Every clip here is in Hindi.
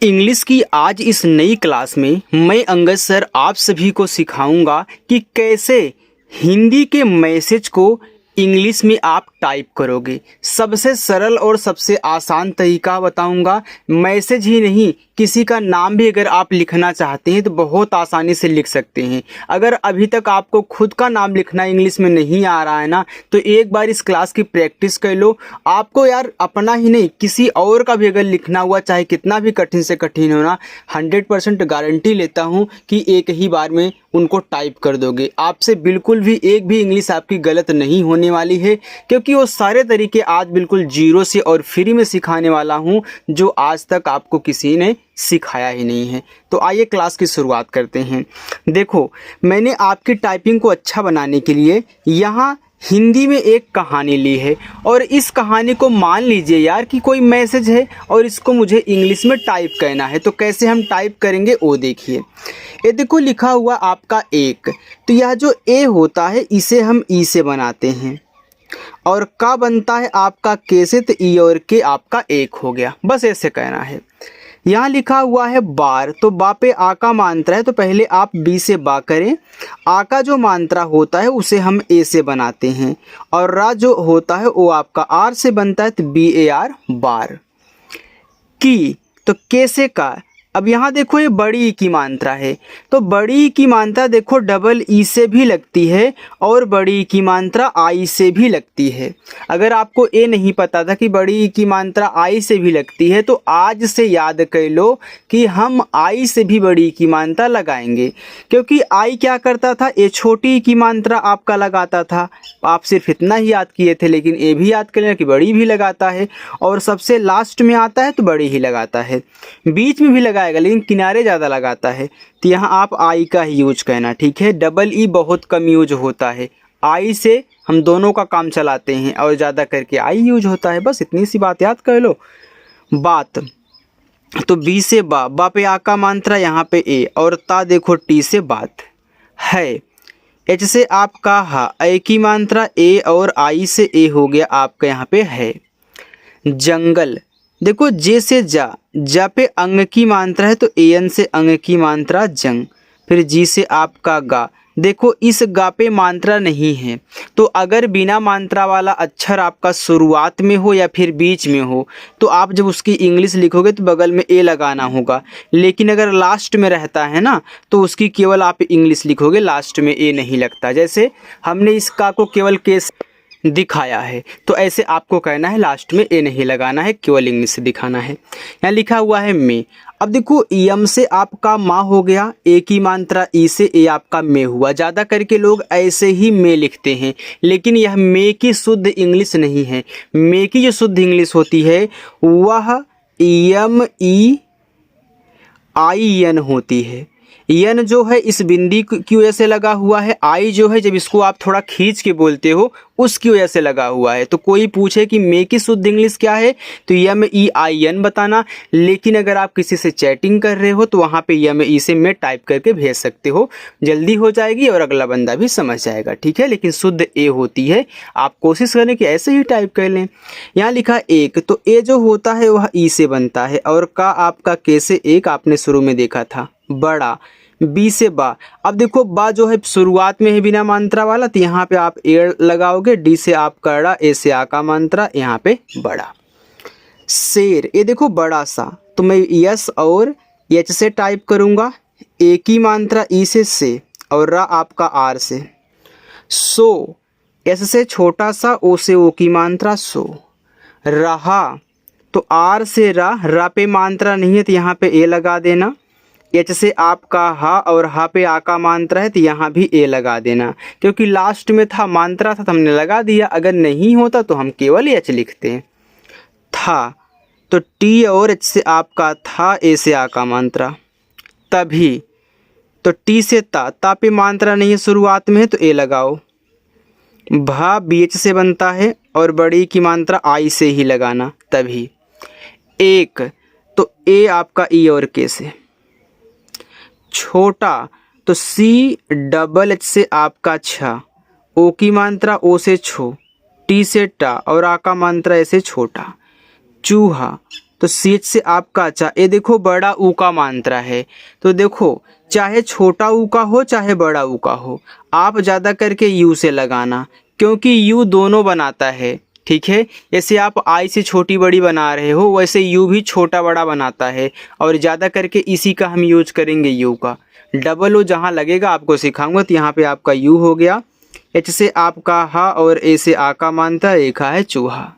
इंग्लिश की आज इस नई क्लास में मैं अंगद सर आप सभी को सिखाऊंगा कि कैसे हिंदी के मैसेज को इंग्लिश में आप टाइप करोगे। सबसे सरल और सबसे आसान तरीका बताऊंगा। मैसेज ही नहीं, किसी का नाम भी अगर आप लिखना चाहते हैं तो बहुत आसानी से लिख सकते हैं। अगर अभी तक आपको खुद का नाम लिखना इंग्लिश में नहीं आ रहा है ना, तो एक बार इस क्लास की प्रैक्टिस कर लो। आपको यार अपना ही नहीं, किसी और का भी अगर लिखना हुआ, चाहे कितना भी कठिन से कठिन हो ना, 100% गारंटी लेता हूँ कि एक ही बार में उनको टाइप कर दोगे। आपसे बिल्कुल भी एक भी इंग्लिश आपकी गलत नहीं होने वाली है, क्योंकि वो सारे तरीके आज बिल्कुल जीरो से और फ्री में सिखाने वाला हूँ, जो आज तक आपको किसी ने सिखाया ही नहीं है। तो आइए क्लास की शुरुआत करते हैं। देखो, मैंने आपकी टाइपिंग को अच्छा बनाने के लिए यहाँ हिंदी में एक कहानी ली है, और इस कहानी को मान लीजिए यार कि कोई मैसेज है और इसको मुझे इंग्लिश में टाइप करना है। तो कैसे हम टाइप करेंगे वो देखिए। ये देखो लिखा हुआ आपका एक, तो यह जो ए होता है इसे हम ई से बनाते हैं, और का बनता है आपका के से, तो ई और के आपका एक हो गया। बस ऐसे कहना है। यहाँ लिखा हुआ है बार, तो बा पे आ का मात्रा है, तो पहले आप बी से बा करें। आ का जो मात्रा होता है उसे हम ए से बनाते हैं, और रा जो होता है वो आपका आर से बनता है, तो बी ए आर बार। की, तो कैसे का। अब यहाँ देखो ये बड़ी ई की मात्रा है, तो बड़ी ई की मात्रा देखो डबल ई से भी लगती है और बड़ी ई की मात्रा आई से भी लगती है। अगर आपको ये नहीं पता था कि बड़ी ई की मात्रा आई से भी लगती है, तो आज से याद कर लो कि हम आई से भी बड़ी ई की मात्रा लगाएंगे, क्योंकि आई क्या करता था, ये छोटी ई की मात्रा आपका लगाता था। आप सिर्फ इतना ही याद किए थे, लेकिन ये भी याद कर लेना कि बड़ी भी लगाता है, और सबसे लास्ट में आता है तो बड़ी ही लगाता है। बीच में भी लगाएगा लेकिन किनारे ज़्यादा लगाता है, तो यहाँ आप आई का ही यूज करना, ठीक है। डबल ई बहुत कम यूज होता है। आई से हम दोनों का काम चलाते हैं, और ज़्यादा करके आई यूज होता है। बस इतनी सी बात याद कर लो। बात, तो बी से बा, बा पे आ का मात्रा, यहाँ पे ए, और ता देखो टी से बात है। एच से आपका हा, ए की मात्रा ए, और आई से ए हो गया आपका यहाँ पे है। जंगल, देखो जे से जा, जा पे अंग की मात्रा है, तो एन से अंग की मात्रा जंग। फिर जी से आपका गा, देखो इस गा पे मात्रा नहीं है, तो अगर बिना मात्रा वाला अक्षर आपका शुरुआत में हो या फिर बीच में हो, तो आप जब उसकी इंग्लिश लिखोगे तो बगल में ए लगाना होगा। लेकिन अगर लास्ट में रहता है ना, तो उसकी केवल आप इंग्लिश लिखोगे, लास्ट में ए नहीं लगता। जैसे हमने इस का को केवल के दिखाया है, तो ऐसे आपको कहना है, लास्ट में ए नहीं लगाना है, केवल इंग्लिश से दिखाना है। यहाँ लिखा हुआ है मे। अब देखो यम से आपका माँ हो गया, ए की मात्रा ई से ए आपका मे हुआ। ज़्यादा करके लोग ऐसे ही मे लिखते हैं, लेकिन यह मे की शुद्ध इंग्लिश नहीं है। मे की जो शुद्ध इंग्लिश होती है वह यम ई आई एन होती है। यन जो है इस बिंदी की वजह से लगा हुआ है, आई जो है जब इसको आप थोड़ा खींच के बोलते हो उसकी वजह से लगा हुआ है। तो कोई पूछे कि मे की शुद्ध इंग्लिश क्या है, तो यम ई आई एन बताना। लेकिन अगर आप किसी से चैटिंग कर रहे हो तो वहाँ पे यम ई से मे टाइप करके भेज सकते हो, जल्दी हो जाएगी और अगला बंदा भी समझ जाएगा, ठीक है। लेकिन शुद्ध ए होती है, आप कोशिश करें कि ऐसे ही टाइप कर लें। यहाँ लिखा एक, तो ए जो होता है वह ई से बनता है, और का आपका के से एक आपने शुरू में देखा था। बड़ा, बी से बा, अब देखो बा जो है शुरुआत में है बिना मात्रा वाला, तो यहाँ पे आप ए लगाओगे। डी से आप कड़ा, ए से आ का मात्रा, यहाँ पे बड़ा। शेर, ये देखो बड़ा सा, तो मैं यस और एच से टाइप करूँगा, ए की मात्रा ई से, और रा आपका आर से। सो, एस से छोटा सा, ओ से ओ की मात्रा सो। रहा, तो आर से रा पे मात्रा नहीं है, तो यहाँ पे ए लगा देना। एच से आपका हा, और हा पे आ का मात्रा है, तो यहाँ भी ए लगा देना, क्योंकि लास्ट में था मात्रा था तो हमने लगा दिया। अगर नहीं होता तो हम केवल एच लिखते हैं। था, तो टी और एच से आपका था, ए से आ का मात्रा। तभी, तो टी से ता पे मात्रा नहीं है शुरुआत में है, तो ए लगाओ। भा बी एच से बनता है, और बड़ी की मात्रा आई से ही लगाना। तभी, एक, तो ए आपका ई और के से। छोटा, तो सी डबल एच से आपका छा, ओ की मात्रा ओ से छो, टी से टा, और आ का मात्रा ऐसे छोटा। चूहा, तो CH से आपका चा, ये देखो बड़ा ऊ का मात्रा है। तो देखो चाहे छोटा ऊ का हो चाहे बड़ा ऊ का हो, आप ज़्यादा करके यू से लगाना, क्योंकि यू दोनों बनाता है। ठीक है, जैसे आप आई से छोटी बड़ी बना रहे हो वैसे यू भी छोटा बड़ा बनाता है, और ज़्यादा करके इसी का हम यूज करेंगे यू का। डबल ओ जहाँ लगेगा आपको सिखाऊंगा। तो यहाँ पे आपका यू हो गया, एच से आपका हा और ए से आ का मात्रा, रेखा है चूहा।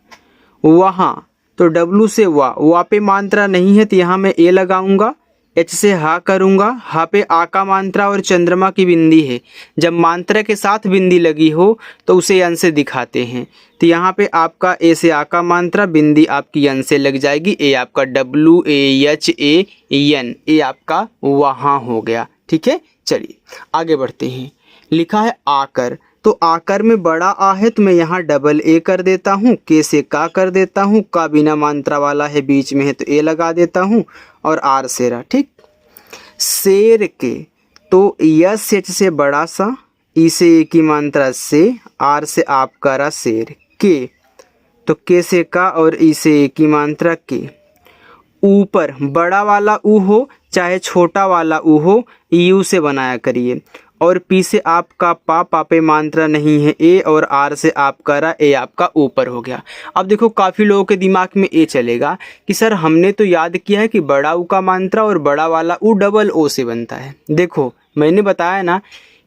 वहाँ तो डब्लू से वा पे मात्रा नहीं है तो यहाँ मैं ए लगाऊंगा, एच से हा करूंगा, हा पे आ का मात्रा और चंद्रमा की बिंदी है। जब मात्रा के साथ बिंदी लगी हो तो उसे यन से दिखाते हैं। तो यहाँ पे आपका ए से आ का मात्रा, बिंदी आपकी यन से लग जाएगी, ए आपका W A H A N, ए आपका वहाँ हो गया। ठीक है, चलिए आगे बढ़ते हैं। लिखा है आकर, तो आकर में बड़ा आ है तो मैं यहाँ डबल ए कर देता हूँ, के से का कर देता हूँ, का बिना मात्रा वाला है बीच में है तो ए लगा देता हूँ, और आर शेरा। ठीक, शेर के, तो यस एच से बड़ा सा, ई से ए की मात्रा से, आर से आप करा शेर के, तो के से का और ई से ए की मात्रा के। ऊपर बड़ा वाला ऊ हो चाहे छोटा वाला ऊ हो, यू से बनाया करिए, और पी से आपका पा पे मात्रा नहीं है ए, और आर से आप करा, ए आपका ऊपर हो गया। अब देखो काफ़ी लोगों के दिमाग में ए चलेगा कि सर हमने तो याद किया है कि बड़ा ऊ का मात्रा और बड़ा वाला ऊ डबल ओ से बनता है। देखो मैंने बताया ना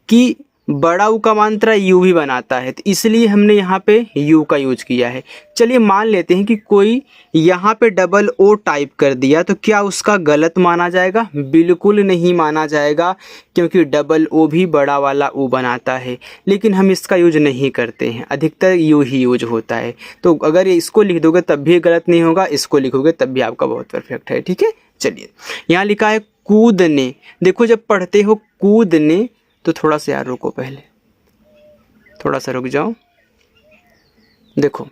कि बड़ा ऊ का मात्रा यू भी बनाता है, तो इसलिए हमने यहाँ पे यू का यूज किया है। चलिए मान लेते हैं कि कोई यहाँ पे डबल ओ टाइप कर दिया, तो क्या उसका गलत माना जाएगा? बिल्कुल नहीं माना जाएगा, क्योंकि डबल ओ भी बड़ा वाला ऊ बनाता है, लेकिन हम इसका यूज नहीं करते हैं, अधिकतर यू ही यूज होता है। तो अगर इसको लिख दोगे तब भी गलत नहीं होगा, इसको लिखोगे तब भी आपका बहुत परफेक्ट है। ठीक है, चलिए यहाँ लिखा है कूदने। देखो जब पढ़ते हो कूदने तो थोड़ा सा यार रुको, पहले थोड़ा सा रुक जाओ। देखो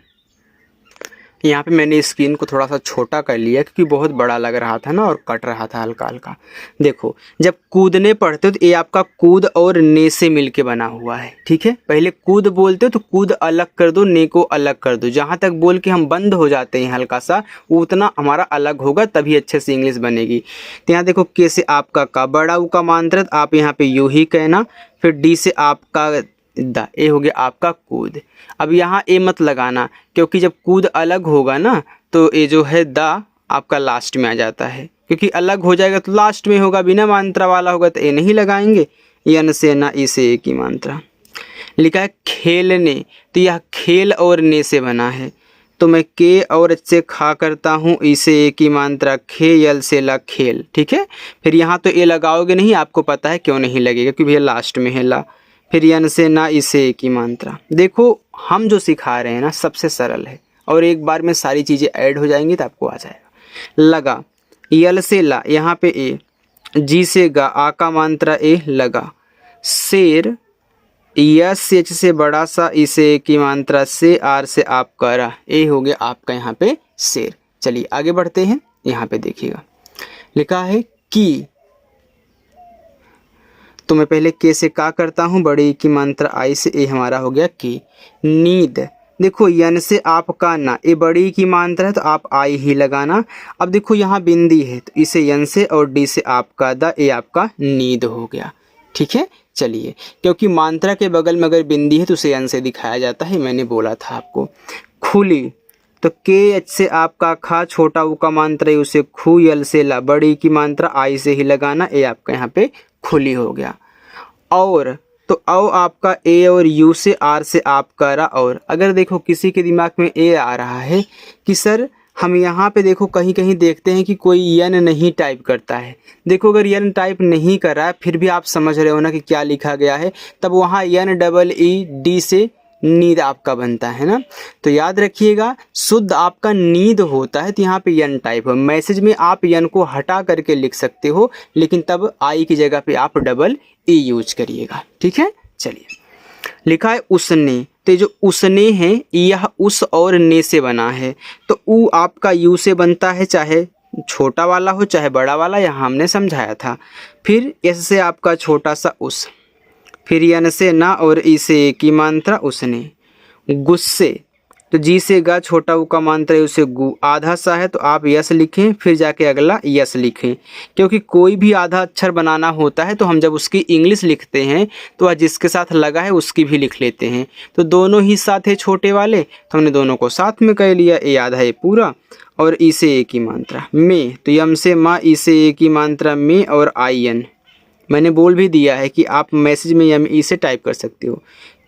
यहाँ पे मैंने स्क्रीन को थोड़ा सा छोटा कर लिया क्योंकि बहुत बड़ा लग रहा था ना और कट रहा था हल्का हल्का। देखो जब कूदने पढ़ते हो तो ये आपका कूद और ने से मिलके बना हुआ है। ठीक है, पहले कूद बोलते हो तो कूद अलग कर दो, ने को अलग कर दो। जहाँ तक बोल के हम बंद हो जाते हैं हल्का सा, उतना हमारा अलग होगा, तभी अच्छे से इंग्लिश बनेगी। तो यहाँ देखो के से आपका का, बड़ा ऊ का मात्रा आप यहाँ पे यू ही कहना, फिर डी से आपका द, ए हो गया आपका कूद। अब यहाँ ए मत लगाना, क्योंकि जब कूद अलग होगा ना तो ए जो है द आपका लास्ट में आ जाता है, क्योंकि अलग हो जाएगा तो लास्ट में होगा, बिना मात्रा वाला होगा तो ए नहीं लगाएंगे। यन से ना, ई से ए की मात्रा। लिखा है खेलने, तो यह खेल और ने से बना है, तो मैं के और एच से खा करता हूँ, ई से ए की मात्रा खे, यल से ला खेल। ठीक है, फिर यहाँ तो ए लगाओगे नहीं, आपको पता है क्यों नहीं लगेगा, क्योंकि भैया लास्ट में है ला। फिर यन से ना, इसे की मात्रा। देखो हम जो सिखा रहे हैं ना सबसे सरल है, और एक बार में सारी चीज़ें ऐड हो जाएंगी तो आपको आ जाएगा। लगा, यल से ला, यहाँ पे ए, जी से गा, आ का मात्रा ए, लगा। शेर, यस एच से बड़ा सा, इसे की मात्रा से, आर से आप करा, ए हो गया आपका यहाँ पे शेर। चलिए आगे बढ़ते हैं। यहाँ पे देखिएगा लिखा है की, तो मैं पहले के से का करता हूँ, बड़ी की मात्रा आई से, ए हमारा हो गया की। नींद, देखो यन से आप का ना, ए बड़ी की मात्रा है तो आप आई ही लगाना। अब देखो यहाँ बिंदी है तो इसे यन से और डी से आपका द, ए आपका नींद हो गया। ठीक है, चलिए क्योंकि मात्रा के बगल में अगर बिंदी है तो उसे यन से दिखाया जाता है, मैंने बोला था आपको। खुली, तो के एच से आपका खा, छोटा ऊ का मात्रा है उसे खू, यल से ला, बड़ी की मात्रा आई से ही लगाना, ए आपका यहाँ पे खुली हो गया। और तो औ आपका ए और यू से, आर से आप करा। और अगर देखो किसी के दिमाग में ए आ रहा है कि सर हम यहाँ पे देखो कहीं कहीं देखते हैं कि कोई यन नहीं टाइप करता है। देखो अगर यन टाइप नहीं कर रहा है फिर भी आप समझ रहे हो ना कि क्या लिखा गया है, तब वहाँ यन डबल ई डी से नींद आपका बनता है ना। तो याद रखिएगा शुद्ध आपका नींद होता है, तो यहाँ पे यन टाइप हो। मैसेज में आप यन को हटा करके लिख सकते हो, लेकिन तब आई की जगह पे आप डबल ई यूज करिएगा। ठीक है, चलिए लिखा है उसने, तो जो उसने है यह उस और ने से बना है, तो ऊ आपका यू से बनता है, चाहे छोटा वाला हो चाहे बड़ा वाला, यहाँ हमने समझाया था। फिर एस से आपका छोटा सा उस, फिर यन से ना और इसे की मात्रा उसने। गुस्से, तो जी से गा छोटा ऊ का मात्रा है उसे गु, आधा सा है तो आप यस लिखें, फिर जाके अगला यस लिखें, क्योंकि कोई भी आधा अक्षर बनाना होता है तो हम जब उसकी इंग्लिश लिखते हैं तो वह जिसके साथ लगा है उसकी भी लिख लेते हैं। तो दोनों ही साथ है छोटे वाले, तो हमने दोनों को साथ में कह लिया, ए आधा है पूरा और ई से ए की मात्रा में, तो यम से माँ, ई से ए की मात्रा में और आई एन। मैंने बोल भी दिया है कि आप मैसेज में यम ई से टाइप कर सकते हो।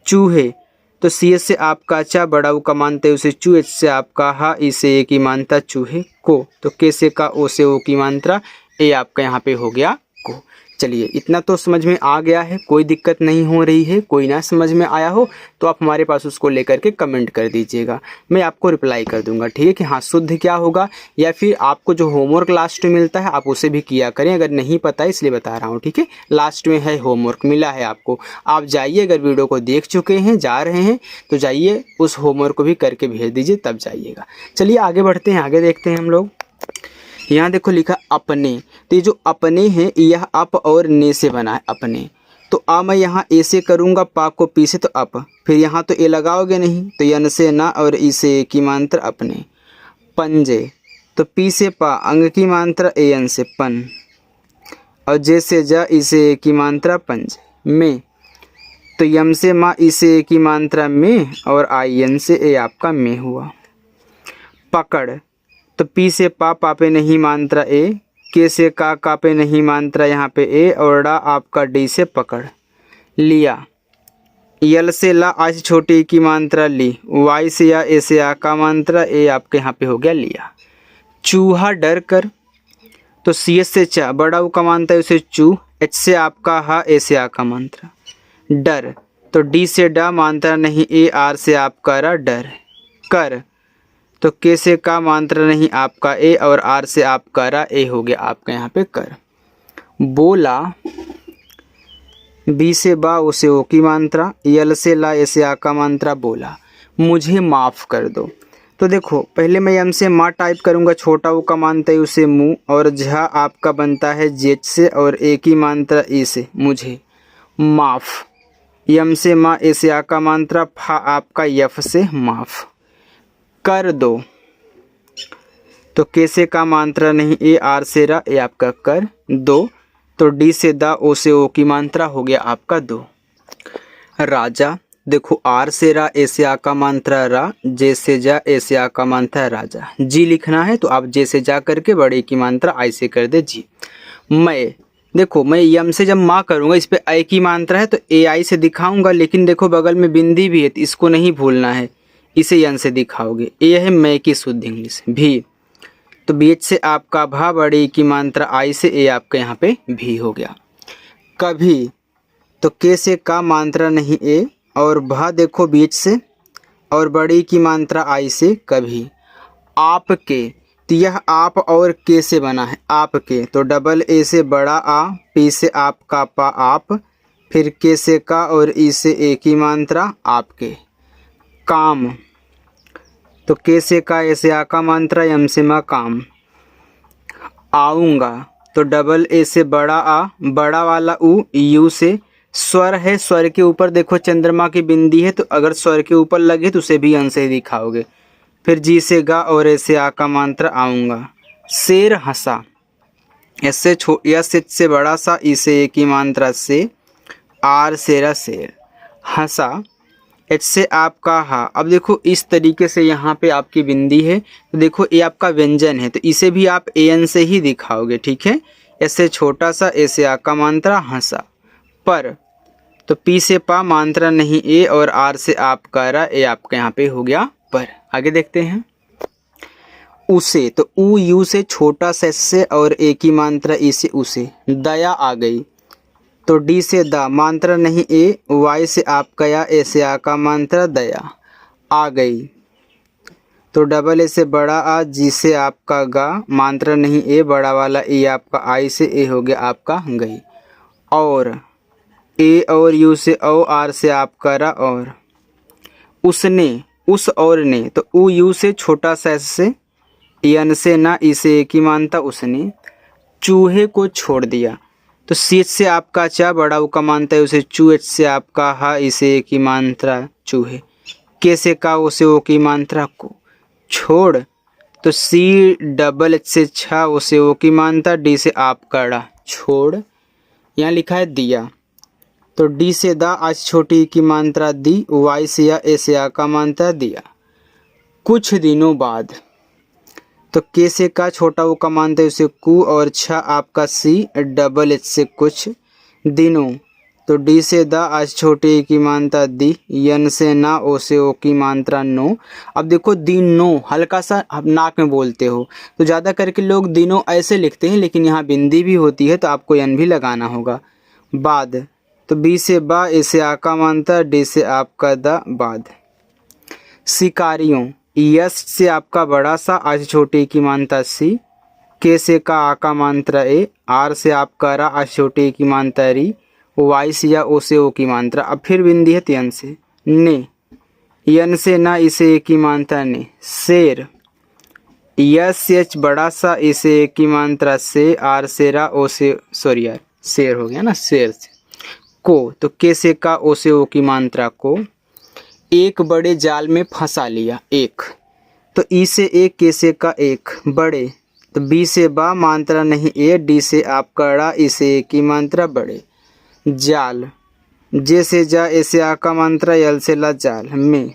चूहे, तो सी एच से आपका चा, बड़ा ऊ का मानते हैं उसे चू, एच से आपका हा, ई से ए की मात्रा चूहे को, तो के से का, ओ से ओ की मात्रा, ए आपका यहाँ पे हो गया को। चलिए इतना तो समझ में आ गया है, कोई दिक्कत नहीं हो रही है। कोई ना समझ में आया हो तो आप हमारे पास उसको लेकर के कमेंट कर दीजिएगा, मैं आपको रिप्लाई कर दूंगा, ठीक है कि हाँ शुद्ध क्या होगा, या फिर आपको जो होमवर्क लास्ट में मिलता है आप उसे भी किया करें, अगर नहीं पता है इसलिए बता रहा हूँ, ठीक है। लास्ट में है होमवर्क मिला है आपको, आप जाइए, अगर वीडियो को देख चुके हैं, जा रहे हैं तो जाइए उस होमवर्क को भी करके भेज दीजिए, तब जाइएगा। चलिए आगे बढ़ते हैं, आगे देखते हैं हम लोग। यहाँ देखो लिखा अपने, तो ये जो अपने हैं यह अप और ने से बना है अपने, तो आ मैं यहाँ ए से करूँगा, पा को पी से तो अप, फिर यहाँ तो ए लगाओगे नहीं तो यन से ना और ई से ए की मात्रा अपने। पंजे, तो पी से पा, अंग की मात्रा ए एन से पन, और जे से जा, ई से ए की मात्रा पंज में, तो यम से माँ, ई से ए की मात्रा में और आई एन से ए आपका में हुआ। पकड़, तो पी से पा, पा पे नहीं मात्रा ए, के से का पे नहीं मात्रा यहाँ पे ए, और डा आपका डी से पकड़। लिया, यल से ला, आ से छोटी की मात्रा ली, वाई से या, ए से आ का मात्रा ए, आपके यहाँ पे हो गया लिया। चूहा डर कर, तो सी एस से चा, बड़ा ऊ का मात्रा है उसे चू, एच से आपका हा, ए से आ का मात्रा डर, तो डी से डा मात्रा नहीं ए, आर से आपका रा डर। कर, तो के से का मात्रा नहीं आपका ए, और आर से आपका रा ए हो गया आपका यहाँ पे कर। बोला, बी से बा, ओ से ओ की मात्रा, यल से ला, ए से आ का मात्रा बोला। मुझे माफ़ कर दो, तो देखो पहले मैं यम से माँ टाइप करूँगा, छोटा ऊ का मानता है उसे मुँह, और झा आपका बनता है जेच से और ए की मात्रा ए से, मुझे माफ़। यम से माँ, ए से आ का मात्रा, फा आपका यफ से माफ़। कर दो, तो के से का मात्रा नहीं ए, आर से रा, ए आपका कर दो, तो डी से दा, ओ से ओ की मात्रा हो गया आपका दो। राजा, देखो आर से रा, ए से आ का मात्रा रा, जे से जा, ए से आ का मात्रा राजा। जी लिखना है तो आप जे से जा करके बड़े की मात्रा आई से कर दे जी। मैं, देखो मैं यम से जब माँ करूँगा इस पे आई की मात्रा है तो ए आई से दिखाऊंगा, लेकिन देखो बगल में बिंदी भी है तो इसको नहीं भूलना है, इसे यन से दिखाओगे। ए है मैं की शुद्ध इंग्लिश। भी, तो बी एच से आपका भा, बड़ी की मात्रा आई से, ए आपका यहाँ पे भी हो गया। कभी, तो के से का मात्रा नहीं ए, और भा देखो बी एच से, और बड़ी की मात्रा आई से कभी। आपके, तो यह आप और के से बना है आपके, तो डबल ए से बड़ा आ, पी से आपका पा आप, फिर के से का और ई से ए की मात्रा आपके। काम, तो के से का, ए से आ का मात्रा, यम से माँ काम। आऊँगा, तो डबल ए से बड़ा आ, बड़ा वाला ऊ, यू से। स्वर है, स्वर के ऊपर देखो चंद्रमा की बिंदी है, तो अगर स्वर के ऊपर लगे तो उसे भी अन से ही दिखाओगे। फिर जी से गा और ए से आ का मात्रा आऊँगा। शेर हंसा, एस से यस एच से बड़ा सा, ई से ए की मात्रा से, आर से रा शेर। हंसा, एच से आपका हा। अब देखो इस तरीके से यहाँ पे आपकी बिंदी है, तो देखो ये आपका व्यंजन है तो इसे भी आप ए एन से ही दिखाओगे, ठीक है। एस से छोटा सा, ए से आ का मात्रा हंसा। पर, तो पी से पा मात्रा नहीं ए, और आर से आपका रा, ए आपका यहाँ पे हो गया पर। आगे देखते हैं। उसे, तो ऊ यू से छोटा सा, एस से और ए की मात्रा ई से उसे। दया आ गई, तो डी से दा मात्रा नहीं ए, वाई से आपका या, ए से आ का मात्रा दया आ गई, तो डबल ए से बड़ा आ, जी से आपका गा मात्रा नहीं ए, बड़ा वाला ए आपका आई से, ए हो गया आपका गई। और ए और यू से ओ, आर से आपका रा और। उसने, उस और ने, तो ऊ यू से छोटा सा, एस से, यन से ना, ई से ए की मात्रा उसने। चूहे को छोड़ दिया, तो सी एच से आपका चा, बड़ा ऊ का मानता है उसे चू, एच से आपका हा, इसे की मात्रा चूहे। के से का ओ से ओ की मात्रा को, छोड़ तो सी डबल एच से छा ओ से ओ की मात्रा, डी से आप कड़ा, छोड़ यहाँ लिखा है दिया, तो डी से दा आज छोटी की मात्रा दी, वाई से या ए से आ का मात्रा दिया। कुछ दिनों बाद, तो के से का छोटा वो का मानते उसे कु, और छा आपका सी डबल एच से कुछ दिनों, तो डी से दा आज छोटे की मात्रा दी, यन से ना ओ से ओ की मात्रा नो। अब देखो दिनों हल्का सा आप नाक में बोलते हो तो ज़्यादा करके लोग दिनों ऐसे लिखते हैं, लेकिन यहाँ बिंदी भी होती है तो आपको यन भी लगाना होगा। बाद, तो बी से बा, ए से आ का मात्रा, डी से आपका दा, बाद। शिकारियों, यस से आपका बड़ा सा आज छोटे की मात्रा सी, के से का आ का मात्रा ए, आर से आपका रा आज छोटे की मात्रा री, वाई से या ओ से ओ की मात्रा। अब फिर बिंदी है यन से ने, यन से ना इसे ए की मात्रा ने। शेर, यस एच बड़ा सा इसे ए की मात्रा से, आर से रा ओ से, सॉरी यार शेर हो गया ना, शेर से। को, तो के से का ओ से ओ की मात्रा को, एक बड़े जाल में फंसा लिया, एक, तो ई से एक, के से का एक, बड़े, तो बी से बा मात्रा नहीं ए, डी से आपका ड़ा, ई से ए की मात्रा बड़े। जाल, जे से जा, ए से आ का मात्रा, यल से ला जाल में,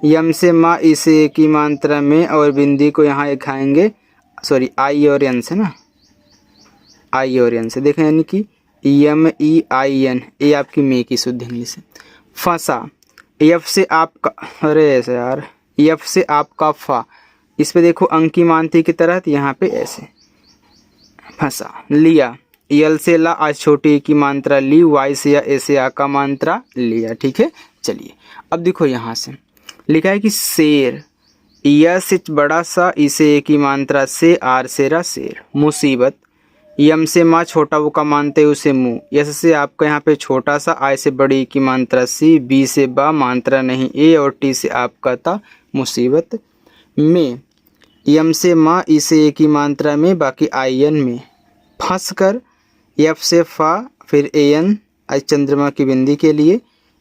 यम से मा, ई से ए की मात्रा में, और बिंदी को यहाँ दिखाएंगे, सॉरी आई और एन से ना, आई और एन से देखें, यानी कि यम ई आई एन, ये आपकी मे की शुद्ध इंग्लिश है। फंसा, एफ से आपका, अरे ऐसे यार, एफ से आपका फा, इस पे देखो अंक की मानती की तरह, यहाँ पे ऐसे फंसा। लिया, यल से ला आज छोटी की मात्रा ली, वाई से या ए से आ का मात्रा लिया, ठीक है। चलिए अब देखो यहाँ से लिखा है कि शेर, यस बड़ा सा, इसे ए की मात्रा से, आर से रा शेर। मुसीबत, यम से माँ छोटा वो का मानते उसे मुँह, यस से आपका यहाँ पे छोटा सा, आई से बड़ी की मात्रा सी, बी से बा मात्रा नहीं ए, और टी से आपका था मुसीबत में, यम से माँ, ई से ए की मात्रा में, बाकी आई एन में। फंस कर, एफ से फा, फिर ए एन आज चंद्रमा की बिंदी के लिए,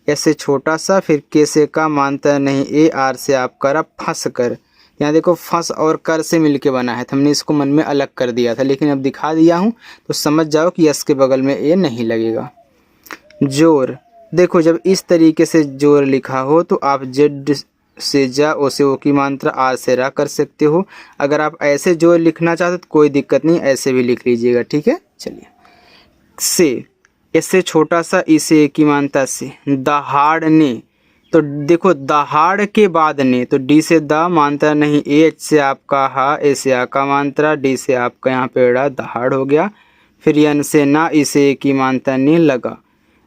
एस से छोटा सा, फिर के से का मात्रा नहीं ए, आर से आपका रा, फंस कर। यहाँ देखो फंस और कर से मिलके बना है, तो हमने इसको मन में अलग कर दिया था, लेकिन अब दिखा दिया हूँ तो समझ जाओ कि यस के बगल में ए नहीं लगेगा। जोर, देखो जब इस तरीके से जोर लिखा हो तो आप जेड से जा, ओ से ओ की मात्रा, आर से रा कर सकते हो। अगर आप ऐसे जोर लिखना चाहते हो तो कोई दिक्कत नहीं, ऐसे भी लिख लीजिएगा, ठीक है। चलिए, से, इससे छोटा सा, इसे ए की मात्रा से। दहाड़ने, तो देखो दहाड़ के बाद ने, तो डी से दा मात्रा नहीं ए, एच से आपका हा, ए से आ का मात्रा, डी से आपका यहाँ पे ड़ा, दहाड़ हो गया। फिर यन से ना, इसे ए की मात्रा ने लगा,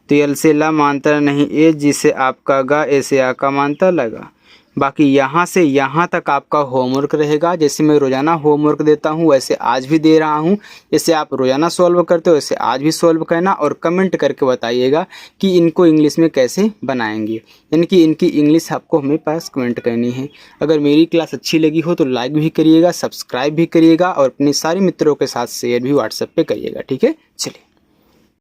तो यल से ला मात्रा नहीं ए, जिसे आपका गा, ए से आ का मात्रा लगा। बाकी यहाँ से यहाँ तक आपका होमवर्क रहेगा। जैसे मैं रोज़ाना होमवर्क देता हूँ वैसे आज भी दे रहा हूँ। जैसे आप रोज़ाना सॉल्व करते हो वैसे आज भी सॉल्व करना, और कमेंट करके बताइएगा कि इनको इंग्लिश में कैसे बनाएंगे, यानी कि इनकी इंग्लिश आपको हमें पास कमेंट करनी है। अगर मेरी क्लास अच्छी लगी हो तो लाइक भी करिएगा, सब्सक्राइब भी करिएगा, और अपने सारे मित्रों के साथ शेयर भी व्हाट्सएप पर करिएगा, ठीक है। चलिए।